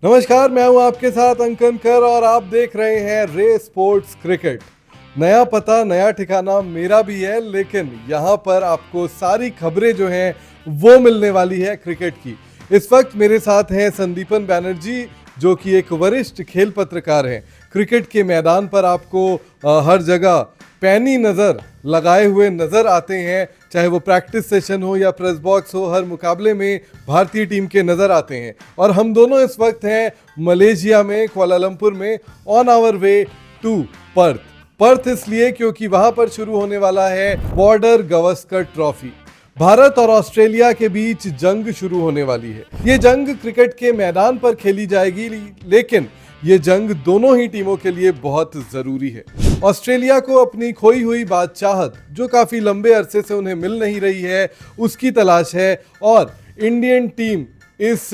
नमस्कार, मैं हूं आपके साथ अंकन कर और आप देख रहे हैं रे स्पोर्ट्स क्रिकेट। नया पता नया ठिकाना मेरा भी है, लेकिन यहां पर आपको सारी खबरें जो हैं वो मिलने वाली है क्रिकेट की। इस वक्त मेरे साथ हैं संदीपन बैनर्जी, जो कि एक वरिष्ठ खेल पत्रकार हैं। क्रिकेट के मैदान पर आपको हर जगह पैनी नज़र लगाए हुए नज़र आते हैं, चाहे वो प्रैक्टिस सेशन हो या प्रेस बॉक्स हो, हर मुकाबले में भारतीय टीम के नज़र आते हैं। और हम दोनों इस वक्त हैं मलेशिया में, कुआलालंपुर में, on our way to Perth. Perth इसलिए क्योंकि वहां पर शुरू होने वाला है बॉर्डर गावस्कर ट्रॉफी। भारत और ऑस्ट्रेलिया के बीच जंग शुरू होने वाली है। ये जंग क्रिकेट के मैदान पर खेली जाएगी, लेकिन ये जंग दोनों ही टीमों के लिए बहुत जरूरी है। ऑस्ट्रेलिया को अपनी खोई हुई बादशाहत, जो काफी लंबे अरसे से उन्हें मिल नहीं रही है, उसकी तलाश है। और इंडियन टीम इस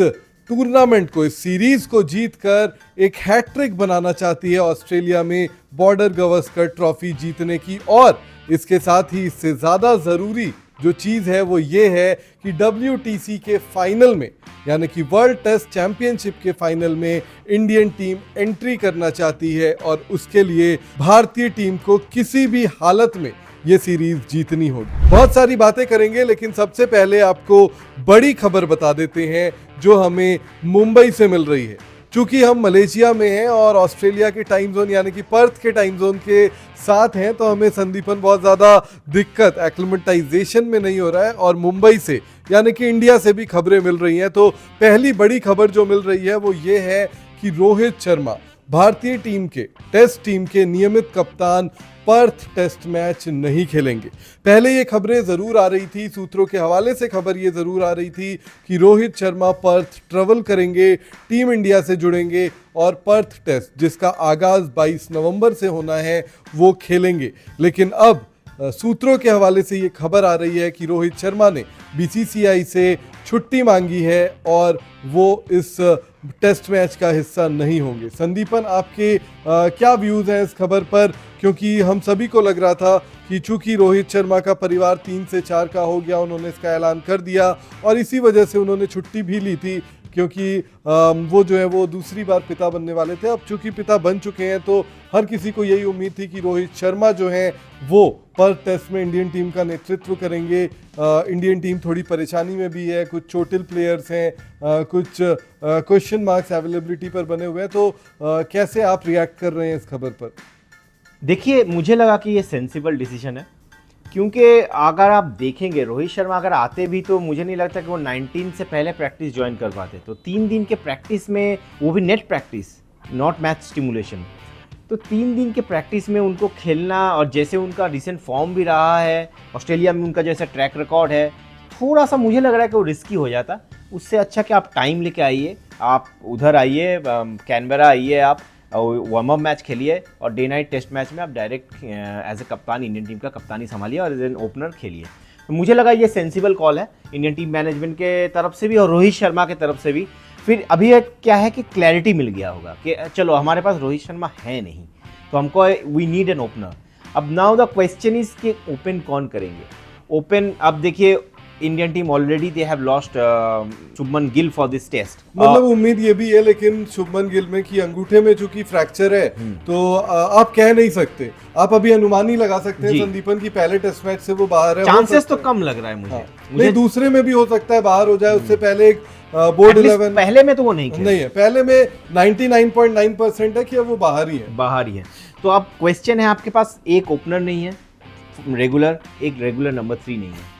टूर्नामेंट को, इस सीरीज को जीतकर एक हैट्रिक बनाना चाहती है ऑस्ट्रेलिया में बॉर्डर गावस्कर ट्रॉफी जीतने की। और इसके साथ ही इससे ज्यादा जरूरी जो चीज है वो ये है कि WTC के फाइनल में, यानी कि वर्ल्ड टेस्ट चैंपियनशिप के फाइनल में इंडियन टीम एंट्री करना चाहती है। और उसके लिए भारतीय टीम को किसी भी हालत में ये सीरीज जीतनी होगी। बहुत सारी बातें करेंगे, लेकिन सबसे पहले आपको बड़ी खबर बता देते हैं जो हमें मुंबई से मिल रही है। चूंकि हम मलेशिया में हैं और ऑस्ट्रेलिया के टाइम जोन यानी कि पर्थ के टाइम जोन के साथ हैं, तो हमें संदीपन बहुत ज़्यादा दिक्कत एक्लिमेटाइजेशन में नहीं हो रहा है। और मुंबई से यानी कि इंडिया से भी खबरें मिल रही हैं। तो पहली बड़ी खबर जो मिल रही है वो ये है कि रोहित शर्मा, भारतीय टीम के टेस्ट टीम के नियमित कप्तान, पर्थ टेस्ट मैच नहीं खेलेंगे। पहले ये खबरें ज़रूर आ रही थी, सूत्रों के हवाले से खबर ये ज़रूर आ रही थी कि रोहित शर्मा पर्थ ट्रेवल करेंगे, टीम इंडिया से जुड़ेंगे और पर्थ टेस्ट, जिसका आगाज़ 22 नवंबर से होना है, वो खेलेंगे। लेकिन अब सूत्रों के हवाले से ये खबर आ रही है कि रोहित शर्मा ने BCCI से छुट्टी मांगी है और वो इस टेस्ट मैच का हिस्सा नहीं होंगे। संदीपन, आपके क्या व्यूज़ हैं इस खबर पर? क्योंकि हम सभी को लग रहा था कि चूंकि रोहित शर्मा का परिवार 3 से 4 का हो गया, उन्होंने इसका ऐलान कर दिया और इसी वजह से उन्होंने छुट्टी भी ली थी, क्योंकि वो जो है वो दूसरी बार पिता बनने वाले थे। अब चूंकि पिता बन चुके हैं तो हर किसी को यही उम्मीद थी कि रोहित शर्मा जो हैं वो पर्थ टेस्ट में इंडियन टीम का नेतृत्व करेंगे। इंडियन टीम थोड़ी परेशानी में भी है, कुछ चोटिल प्लेयर्स हैं, कुछ क्वेश्चन मार्क्स अवेलेबिलिटी पर बने हुए हैं। तो कैसे आप रिएक्ट कर रहे हैं इस खबर पर? देखिए, मुझे लगा कि ये सेंसिबल डिसीजन है, क्योंकि अगर आप देखेंगे रोहित शर्मा अगर आते भी तो मुझे नहीं लगता कि वो 19 से पहले प्रैक्टिस ज्वाइन कर पाते। तो 3 दिन के प्रैक्टिस में, वो भी net practice, not match stimulation, तो 3 दिन के प्रैक्टिस में उनको खेलना, और जैसे उनका रिसेंट फॉर्म भी रहा है, ऑस्ट्रेलिया में उनका जैसा ट्रैक रिकॉर्ड है, थोड़ा सा मुझे लग रहा है कि वो रिस्की हो जाता। उससे अच्छा कि आप टाइम लेके आइए, आप उधर आइए, कैनबरा आइए, आप वार्म अप मैच खेलिए और डे नाइट टेस्ट मैच में आप डायरेक्ट एज ए कप्तान इंडियन टीम का कप्तानी संभालिए और एज एन ओपनर खेलिए। तो मुझे लगा ये सेंसिबल कॉल है इंडियन टीम मैनेजमेंट के तरफ से भी और रोहित शर्मा के तरफ से भी। फिर अभी क्या है कि क्लैरिटी मिल गया होगा कि चलो हमारे पास रोहित शर्मा है नहीं, तो हमको वी नीड एन ओपनर। अब नाउ द क्वेश्चन इज कि ओपन कौन करेंगे। ओपन, अब देखिए Indian team already they have lost Shubman Gill for this test. मतलब उम्मीद ये भी है, लेकिन शुभमन गिल में कि अंगूठे में चूंकि फ्रैक्चर है तो आप कह नहीं सकते, आप अभी अनुमान ही लगा सकते हैं संदीपन की पहले टेस्ट मैच से वो बाहर है। चांसेस तो कम लग रहा है मुझे। नहीं, दूसरे में भी हो सकता है बाहर हो जाए, उससे पहले एक बोर्ड 11 पहले में तो वो नहीं है, पहले में 99.9% है कि वो बाहर ही है। तो अब क्वेश्चन है, आपके पास एक ओपनर नहीं है रेगुलर, एक रेगुलर नंबर 3 नहीं है।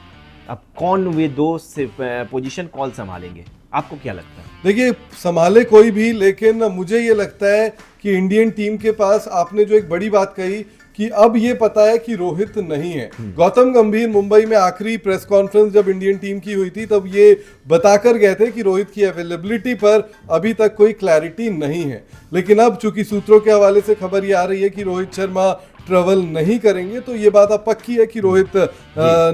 अब कौन वे दो पोजीशन कॉल संभालेंगे? आपको क्या लगता है? देखिए, संभाले कोई भी, लेकिन मुझे ये लगता है कि इंडियन टीम के पास, आपने जो एक बड़ी बात कही कि अब ये पता है कि रोहित नहीं है। गौतम गंभीर मुंबई में आखिरी प्रेस कॉन्फ्रेंस जब इंडियन टीम की हुई थी तब ये बताकर गए थे कि रोहित की अवेलेबिलिटी पर अभी तक कोई क्लैरिटी नहीं है। लेकिन अब चूंकि सूत्रों के हवाले से खबर ये आ रही है कि रोहित शर्मा ट्रेवल नहीं करेंगे, तो ये बात अब पक्की है कि रोहित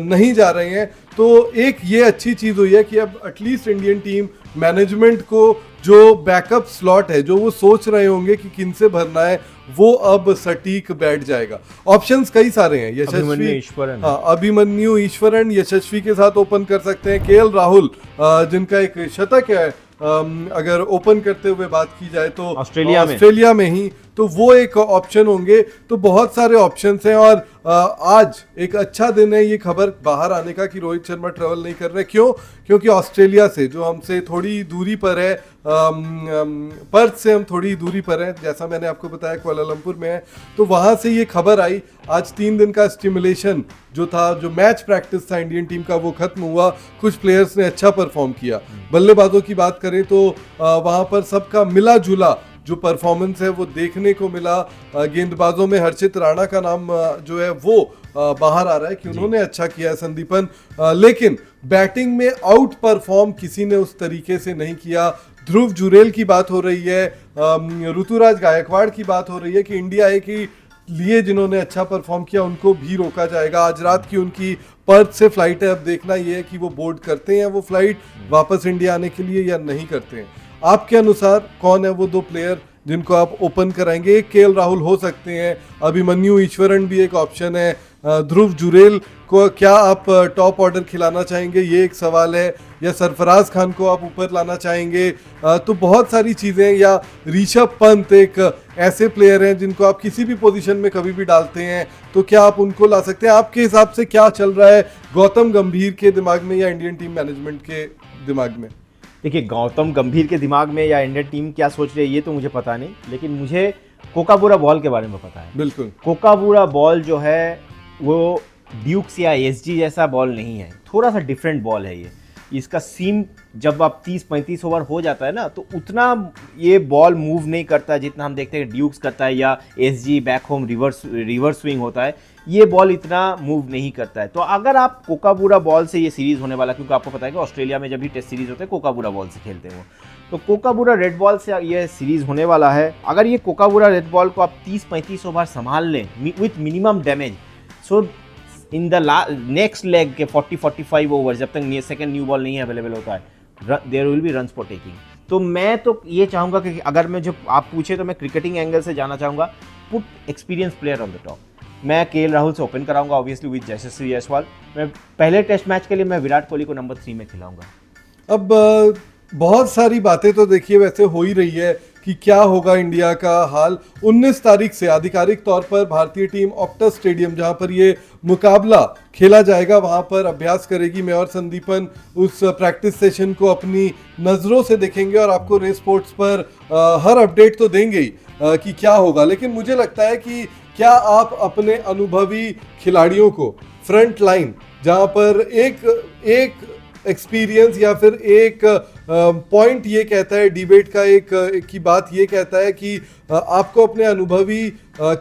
नहीं जा रहे हैं। तो एक ये अच्छी चीज़ हुई है कि अब एटलीस्ट इंडियन टीम मैनेजमेंट को जो बैकअप स्लॉट है, जो वो सोच रहे होंगे कि किन से भरना है, वो अब सटीक बैठ जाएगा। ऑप्शंस कई सारे हैं, यशस्वी, अभिमन्यु ईश्वरन यशस्वी के साथ ओपन कर सकते हैं, KL राहुल जिनका एक शतक है अगर ओपन करते हुए बात की जाए तो ऑस्ट्रेलिया में ही, तो वो एक ऑप्शन होंगे। तो बहुत सारे ऑप्शंस हैं और आज एक अच्छा दिन है ये खबर बाहर आने का कि रोहित शर्मा ट्रेवल नहीं कर रहे। क्यों? क्योंकि ऑस्ट्रेलिया से जो हमसे थोड़ी दूरी पर है, पर्थ से हम थोड़ी दूरी पर हैं, जैसा मैंने आपको बताया कुआलालंपुर में है, तो वहाँ से ये खबर आई। आज 3 दिन का स्टिमुलेशन जो था, जो मैच प्रैक्टिस था इंडियन टीम का, वो खत्म हुआ। कुछ प्लेयर्स ने अच्छा परफॉर्म किया। बल्लेबाजों की बात करें तो वहाँ पर सबका मिला जुला जो परफॉर्मेंस है वो देखने को मिला। गेंदबाजों में हर्षित राणा का नाम जो है वो बाहर आ रहा है कि उन्होंने अच्छा किया है, संदीपन। लेकिन बैटिंग में आउट परफॉर्म किसी ने उस तरीके से नहीं किया। ध्रुव जुरेल की बात हो रही है, ऋतुराज गायकवाड़ की बात हो रही है कि इंडिया ए के लिए जिन्होंने अच्छा परफॉर्म किया उनको भी रोका जाएगा। आज रात की उनकी पर्थ से फ्लाइट है। अब देखना ये है कि वो बोर्ड करते हैं वो फ्लाइट वापस इंडिया आने के लिए या नहीं करते हैं। आपके अनुसार कौन है वो 2 प्लेयर जिनको आप ओपन कराएंगे? एक केएल राहुल हो सकते हैं, अभिमन्यु ईश्वरन भी एक ऑप्शन है, ध्रुव जुरेल को क्या आप टॉप ऑर्डर खिलाना चाहेंगे, ये एक सवाल है, या सरफराज खान को आप ऊपर लाना चाहेंगे? तो बहुत सारी चीज़ें। या ऋषभ पंत एक ऐसे प्लेयर हैं जिनको आप किसी भी पोजीशन में कभी भी डालते हैं, तो क्या आप उनको ला सकते हैं? आपके हिसाब से क्या चल रहा है गौतम गंभीर के दिमाग में या इंडियन टीम मैनेजमेंट के दिमाग में? देखिए, गौतम गंभीर के दिमाग में या इंडियन टीम क्या सोच रही है ये तो मुझे पता नहीं, लेकिन मुझे कोकाबूरा बॉल के बारे में पता है। बिल्कुल, कोकाबूरा बॉल जो है वो ड्यूक्स या एसजी जैसा बॉल नहीं है, थोड़ा सा डिफरेंट बॉल है ये। इसका सीम जब आप 30-35 ओवर हो जाता है ना, तो उतना ये बॉल मूव नहीं करता है जितना हम देखते हैं ड्यूक्स करता है या SG back home reverse swing होता है। ये बॉल इतना मूव नहीं करता है। तो अगर आप कोकाबूरा बॉल से ये सीरीज़ होने वाला, क्योंकि आपको पता है कि ऑस्ट्रेलिया में जब भी टेस्ट सीरीज़ होते हैं कोकाबूरा बॉल से खेलते हैं वो, तो कोकाबूरा रेड बॉल से ये सीरीज़ होने वाला है। अगर ये कोकाबूरा रेड बॉल को आप 30-35 ओवर संभाल लें with minimum damage, so in the next leg के 40-45 ओवर जब तक सेकंड न्यू बॉल नहीं अवेलेबल होता है, there will be runs for taking. तो मैं तो ये चाहूँगा कि अगर मैं जो आप पूछे तो मैं क्रिकेटिंग एंगल से जाना चाहूँगा, put experience player on the top. मैं केएल राहुल से ओपन कराऊंगा ऑब्वियसली विद यशस्वी जायसवाल। मैं पहले टेस्ट मैच के लिए मैं विराट कोहली को नंबर 3 में खिलाऊंगा। अब बहुत सारी बातें तो देखिए वैसे हो ही रही है कि क्या होगा इंडिया का हाल। 19 तारीख से आधिकारिक तौर पर भारतीय टीम ऑप्टस स्टेडियम जहां पर ये मुकाबला खेला जाएगा वहां पर अभ्यास करेगी। मैं और संदीपन उस प्रैक्टिस सेशन को अपनी नज़रों से देखेंगे और आपको रेस स्पोर्ट्स पर हर अपडेट तो देंगे ही कि क्या होगा। लेकिन मुझे लगता है कि क्या आप अपने अनुभवी खिलाड़ियों को फ्रंट लाइन, जहां पर एक एक्सपीरियंस या फिर एक पॉइंट ये कहता है, डिबेट का एक की बात ये कहता है कि आपको अपने अनुभवी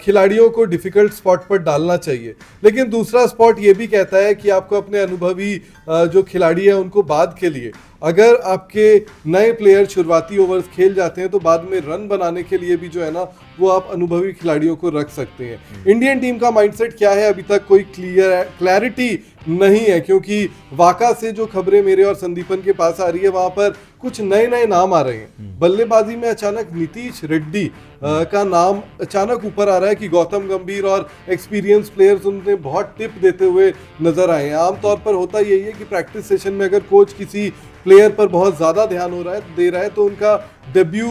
खिलाड़ियों को डिफिकल्ट स्पॉट पर डालना चाहिए, लेकिन दूसरा स्पॉट ये भी कहता है कि आपको अपने अनुभवी जो खिलाड़ी है उनको बाद के लिए, अगर आपके नए प्लेयर शुरुआती ओवर्स खेल जाते हैं तो बाद में रन बनाने के लिए भी जो है ना वो आप अनुभवी खिलाड़ियों को रख सकते हैं। इंडियन टीम का माइंडसेट क्या है अभी तक कोई क्लैरिटी नहीं है, क्योंकि वाका से जो खबरें मेरे और संदीपन के पास आ रही है वहां पर कुछ नए नए नाम आ रहे हैं। बल्लेबाजी में अचानक नीतीश रेड्डी का नाम अचानक ऊपर आ रहा है कि गौतम गंभीर और एक्सपीरियंस प्लेयर्स उन्हें बहुत टिप देते हुए नजर आए हैं। आमतौर पर होता यही है कि प्रैक्टिस सेशन में अगर कोच किसी प्लेयर पर बहुत ज्यादा ध्यान दे रहा है तो उनका डेब्यू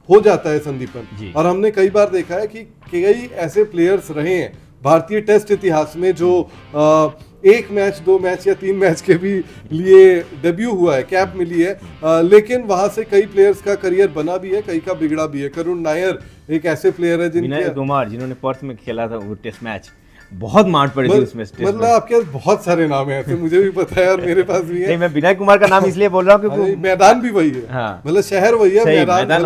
हो जाता है संदीपन। और हमने कई बार देखा है कि कई ऐसे प्लेयर्स रहे हैं भारतीय टेस्ट इतिहास में जो 1 मैच 2 मैच या 3 मैच के भी लिए डेब्यू हुआ है, कैप मिली है, लेकिन वहां से कई प्लेयर्स का करियर बना भी है, कई का बिगड़ा भी है। करुण नायर एक ऐसे प्लेयर है जिन्होंने पर्थ में खेला था वो टेस्ट मैच, बहुत मार पड़ी थी उसमें। मतलब आपके पास बहुत सारे नाम हैं ऐसे, मुझे भी पता है और मेरे पास भी है। नहीं, मैं विनय कुमार का नाम इसलिए बोल रहा हूँ क्योंकि मैदान भी वही है। हाँ। मतलब शहर वही है, मैदान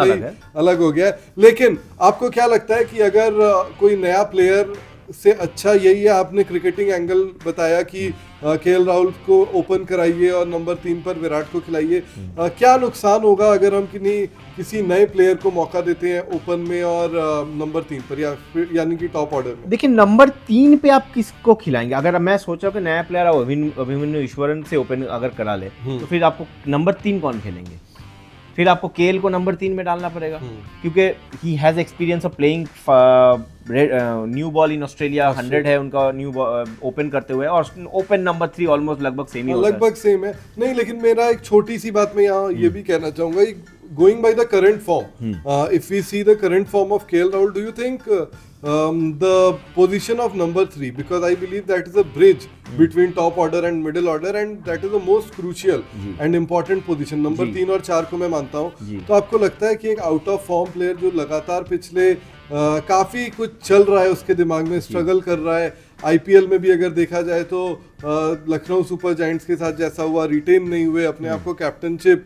अलग हो गया। लेकिन आपको क्या लगता है कि अगर कोई नया प्लेयर से अच्छा, यही है आपने क्रिकेटिंग एंगल बताया कि केएल राहुल को ओपन कराइए और नंबर 3 पर विराट को खिलाइए, क्या नुकसान होगा अगर हम किसी नए प्लेयर को मौका देते हैं ओपन में और नंबर 3 पर या फिर यानी कि टॉप ऑर्डर में? देखिए, नंबर 3 पे आप किसको खिलाएंगे? अगर मैं सोचा कि नया प्लेयर अभिमन्यु ईश्वरन से ओपन अगर करा ले तो फिर आपको नंबर 3 कौन खेलेंगे? फिर आपको केएल को नंबर 3 में डालना पड़ेगा, क्योंकि he has experience of playing new ball in Australia, 100 है उनका न्यू ओपन करते हुए, और ओपन नंबर 3 ऑलमोस्ट लगभग सेम ही होता है। लगभग सेम है। नहीं, लेकिन मेरा एक छोटी सी बात मैं यहाँ ये भी कहना चाहूंगा, going by the current form, if we see the current form of KL Rahul, do you think the position of number 3, because I believe that is a bridge between top order and middle order, and that is the most crucial and important position, number 3 और 4 को मैं मानता हूँ, तो आपको लगता है कि एक आउट ऑफ फॉर्म प्लेयर जो लगातार पिछले काफी कुछ चल रहा है उसके दिमाग में, स्ट्रगल कर रहा है, आईपीएल में भी अगर देखा जाए तो लखनऊ सुपर जायंट्स के साथ जैसा हुआ, रिटेन नहीं हुए, अपने आप को कैप्टनशिप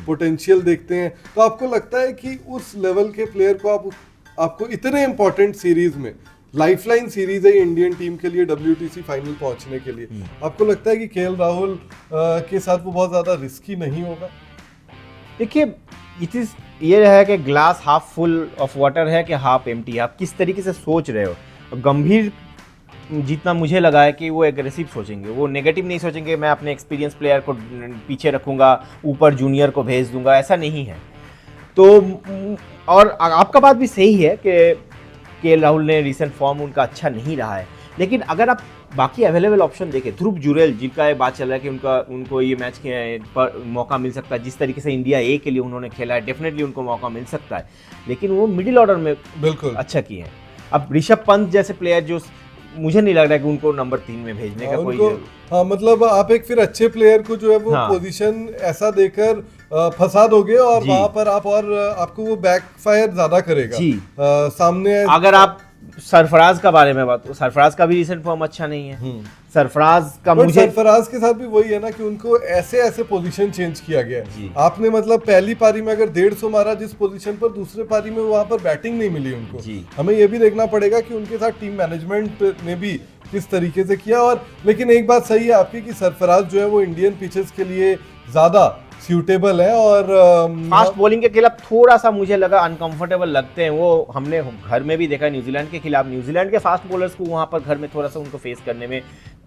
पोटेंशियल देखते हैं, तो आपको लगता है कि उस लेवल के प्लेयर को आपको इतने इंपॉर्टेंट सीरीज में, लाइफलाइन सीरीज है इंडियन टीम के लिए WTC फाइनल पहुंचने के लिए, आपको लगता है कि केएल राहुल के साथ वो बहुत ज्यादा रिस्की नहीं होगा? देखिए, ये है कि glass half full of water है कि हाफ एम्प्टी, आप किस तरीके से सोच रहे हो। गंभीर जितना मुझे लगा है कि वो एग्रेसिव सोचेंगे, वो नेगेटिव नहीं सोचेंगे, मैं अपने एक्सपीरियंस प्लेयर को पीछे रखूंगा, ऊपर जूनियर को भेज दूंगा, ऐसा नहीं है। तो और आपका बात भी सही है कि केएल राहुल ने रिसेंट फॉर्म उनका अच्छा नहीं रहा है, लेकिन अगर आप बाकी अवेलेबल ऑप्शन देखें, ध्रुव जुरेल जिनका ये बात चल रहा है कि उनको ये मैच पर मौका मिल सकता है, जिस तरीके से इंडिया ए के लिए उन्होंने खेला है, डेफिनेटली उनको मौका मिल सकता है, लेकिन वो मिडिल ऑर्डर में बिल्कुल अच्छा किए हैं। अब ऋषभ पंत जैसे प्लेयर जो मुझे नहीं लग रहा है कि उनको नंबर 3 में भेजने का कोई मतलब आप एक फिर अच्छे प्लेयर को जो है वो पोजीशन ऐसा देकर फंसा दोगे और वहां पर आपको वो बैकफायर ज्यादा करेगा सामने। अगर आप सरफराज का बारे में बात, सरफराज का भी रिसेंट फॉर्म अच्छा नहीं है, सरफराज के साथ भी वही है ना कि उनको ऐसे पोजीशन चेंज किया गया है। आपने मतलब पहली पारी में अगर 150 मारा जिस पोजीशन पर, दूसरे पारी में वहां पर बैटिंग नहीं मिली उनको। हमें ये भी देखना पड़ेगा कि उनके साथ टीम मैनेजमेंट ने भी किस तरीके से किया। और लेकिन एक बात सही है आपकी कि सरफराज जो है वो इंडियन पिचेस के लिए ज्यादा सूटेबल है, और फास्ट बॉलिंग के खिलाफ थोड़ा सा मुझे लगा अनकंफर्टेबल लगते हैं। वो हमने घर में भी देखा न्यूजीलैंड के खिलाफ, न्यूजीलैंड के फास्ट बॉलर्स को वहां पर घर में थोड़ा सा उनको फेस करने में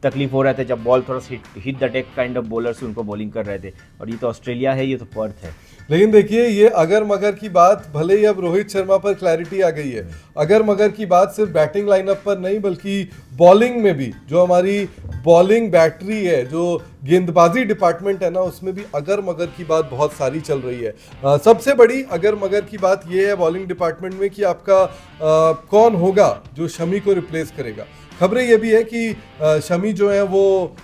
तकलीफ हो रहे थे, जब बॉल थोड़ा सा hit the deck kind of bowlers उनको बॉलिंग कर रहे थे। और ये तो ऑस्ट्रेलिया है, ये तो पर्थ है। लेकिन देखिए ये अगर मगर की बात, भले ही अब रोहित शर्मा पर क्लैरिटी आ गई है, अगर मगर की बात सिर्फ बैटिंग लाइनअप पर नहीं बल्कि बॉलिंग में भी, जो हमारी बॉलिंग बैटरी है, जो गेंदबाजी डिपार्टमेंट है ना, उसमें भी अगर मगर की बात बहुत सारी चल रही है। सबसे बड़ी अगर मगर की बात ये है बॉलिंग डिपार्टमेंट में कि आपका कौन होगा जो शमी को रिप्लेस करेगा। खबरें ये भी है कि शमी जो है वो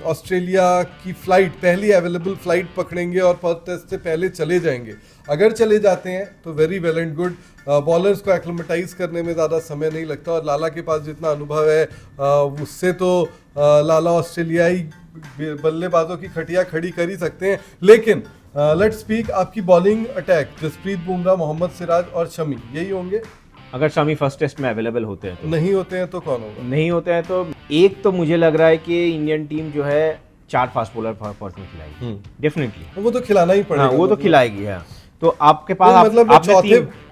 ऑस्ट्रेलिया की फ्लाइट, पहली अवेलेबल फ्लाइट पकड़ेंगे और पर्थ टेस्ट से पहले चले जाएंगे। अगर चले जाते हैं तो very well and good, bowlers को एक्लिमेटाइज करने में ज़्यादा समय नहीं लगता, और लाला के पास जितना अनुभव है उससे तो लाला ऑस्ट्रेलियाई बल्लेबाजों की खटिया खड़ी कर ही सकते हैं। लेकिन लेट्स स्पीक आपकी बॉलिंग अटैक, जसप्रीत बुमराह, मोहम्मद सिराज और शमी, यही होंगे अगर शमी फर्स्ट टेस्ट में अवेलेबल होते हैं तो। नहीं होते हैं तो कौन होगा? नहीं होते हैं तो एक तो मुझे लग रहा है कि इंडियन टीम जो है 4 फास्ट बॉलर फर्स्ट में खिलाएगी डेफिनेटली। वो तो खिलाना ही पड़ेगा। वो तो खिलाएगी है। तो आपके पास मतलब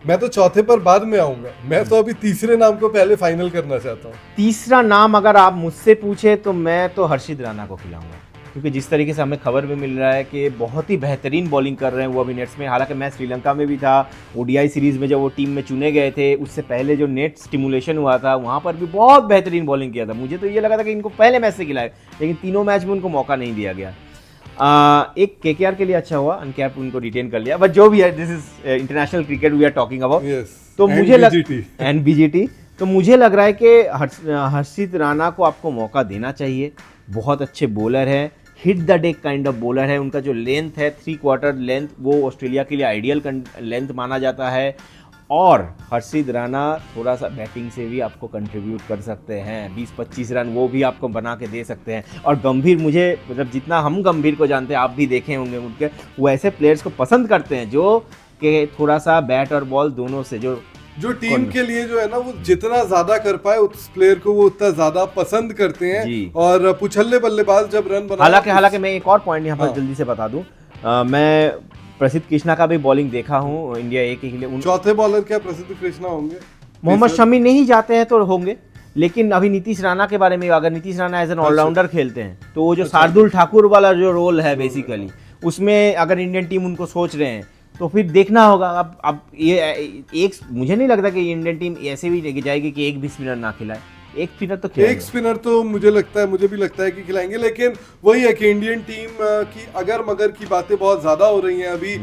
मैं तो चौथे पर बाद में आऊंगा, मैं तो अभी तीसरे नाम को पहले फाइनल करना चाहता हूँ। तीसरा नाम अगर आप मुझसे पूछे तो मैं तो हर्षित राणा को खिलाऊंगा, क्योंकि जिस तरीके से हमें खबर में मिल रहा है कि बहुत ही बेहतरीन बॉलिंग कर रहे हैं वो अभी नेट्स में। हालांकि मैं श्रीलंका में भी था, ओडीआई सीरीज में जब वो टीम में चुने गए थे, उससे पहले जो नेट स्टिमुलेशन हुआ था वहाँ पर भी बहुत बेहतरीन बॉलिंग किया था। मुझे तो ये लगा था कि इनको पहले मैच से खिलाए, लेकिन तीनों मैच में उनको मौका नहीं दिया गया। एक केकेआर के लिए अच्छा हुआ, अनकैप उनको रिटेन कर लिया, बट जो भी है, this is international cricket we are talking about. तो मुझे एनबीजीटी तो मुझे लग रहा है कि हर्षित राणा को आपको मौका देना चाहिए। बहुत अच्छे बॉलर हैं, hit the deck kind of bowler है। उनका जो लेंथ है 3/4 लेंथ, वो ऑस्ट्रेलिया के लिए आइडियल लेंथ माना जाता है। और हर्षित राणा थोड़ा सा बैटिंग से भी आपको कंट्रीब्यूट कर सकते हैं, 20-25 रन वो भी आपको बना के दे सकते हैं। और गंभीर, मुझे मतलब जितना हम गंभीर को जानते हैं, आप भी देखे होंगे उनके, वो ऐसे प्लेयर्स को पसंद करते हैं जो कि थोड़ा सा बैट और बॉल दोनों से जो टीम के लिए जो है ना, वो जितना ज्यादा कर पाए उस प्लेयर को वो उतना ज्यादा पसंद करते हैं। और पुछल्ले बल्लेबाज जब रन बना, हालांकि मैं एक और पॉइंट यहाँ पर जल्दी से बता दूं, मैं प्रसिद्ध कृष्णा का भी बॉलिंग देखा हूँ इंडिया ए के लिए। चौथे बॉलर क्या प्रसिद्ध कृष्णा होंगे? मोहम्मद शमी नहीं जाते हैं तो होंगे, लेकिन अभी नीतीश राणा के बारे में, अगर Nitish Rana as an allrounder खेलते हैं तो वो जो शार्दुल ठाकुर वाला जो रोल है बेसिकली, उसमें अगर इंडियन टीम उनको सोच रहे हैं तो फिर देखना होगा। अब ये एक मुझे नहीं लगता कि इंडियन टीम ऐसे भी लेके जाएगी कि एक भी स्पिनर ना खिलाए, एक स्पिनर तो खिलाएगा। एक स्पिनर तो मुझे भी लगता है कि खिलाएंगे, लेकिन वही है कि इंडियन टीम की अगर मगर की बातें बहुत ज्यादा हो रही हैं अभी।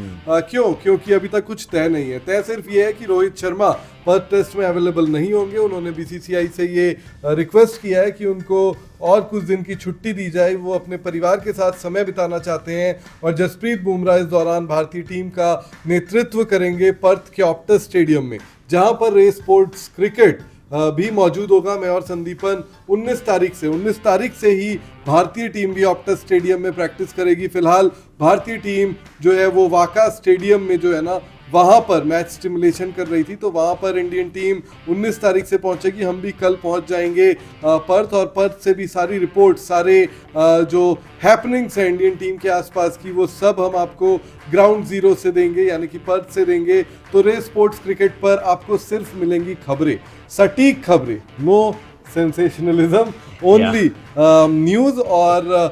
क्योंकि अभी तक कुछ तय नहीं है। तय सिर्फ ये है कि रोहित शर्मा पर्थ टेस्ट में अवेलेबल नहीं होंगे। उन्होंने बीसीसीआई से ये रिक्वेस्ट किया है कि उनको और कुछ दिन की छुट्टी दी जाए, वो अपने परिवार के साथ समय बिताना चाहते हैं। और जसप्रीत बुमराह इस दौरान भारतीय टीम का नेतृत्व करेंगे पर्थ के ऑप्टस स्टेडियम में, जहां पर रेस स्पोर्ट्स क्रिकेट भी मौजूद होगा। मैं और संदीपन 19 तारीख से ही भारतीय टीम भी ऑप्टस स्टेडियम में प्रैक्टिस करेगी। फिलहाल भारतीय टीम जो है वो वाका स्टेडियम में जो है ना वहाँ पर मैच स्टिमुलेशन कर रही थी, तो वहाँ पर इंडियन टीम 19 तारीख से पहुंचेगी। हम भी कल पहुंच जाएंगे पर्थ, और पर्थ से भी सारी रिपोर्ट, सारे जो हैपनिंग्स हैं इंडियन टीम के आसपास की, वो सब हम आपको ग्राउंड जीरो से देंगे, यानी कि पर्थ से देंगे। तो रेस स्पोर्ट्स क्रिकेट पर आपको सिर्फ मिलेंगी खबरें, सटीक खबरें, नो सेंसेशनलिज्म, ओनली न्यूज़। और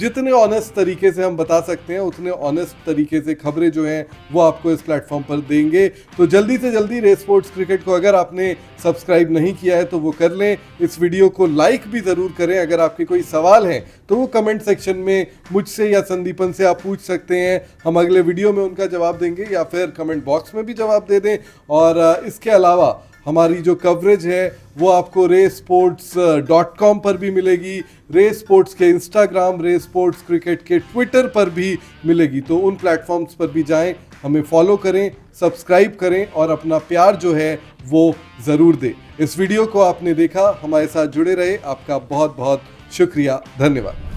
जितने ऑनेस्ट तरीके से हम बता सकते हैं उतने ऑनेस्ट तरीके से खबरें जो हैं वो आपको इस प्लेटफॉर्म पर देंगे। तो जल्दी से जल्दी रेस स्पोर्ट्स क्रिकेट को अगर आपने सब्सक्राइब नहीं किया है तो वो कर लें। इस वीडियो को लाइक भी ज़रूर करें। अगर आपके कोई सवाल हैं तो वो कमेंट सेक्शन में मुझसे या संदीपन से आप पूछ सकते हैं। हम अगले वीडियो में उनका जवाब देंगे, या फिर कमेंट बॉक्स में भी जवाब दे दें। और इसके अलावा हमारी जो कवरेज है वो आपको racesports.com पर भी मिलेगी, रेस स्पोर्ट्स के इंस्टाग्राम, रेस स्पोर्ट्स क्रिकेट के ट्विटर पर भी मिलेगी। तो उन प्लेटफॉर्म्स पर भी जाएं, हमें फॉलो करें, सब्सक्राइब करें और अपना प्यार जो है वो ज़रूर दें। इस वीडियो को आपने देखा, हमारे साथ जुड़े रहे, आपका बहुत बहुत शुक्रिया, धन्यवाद।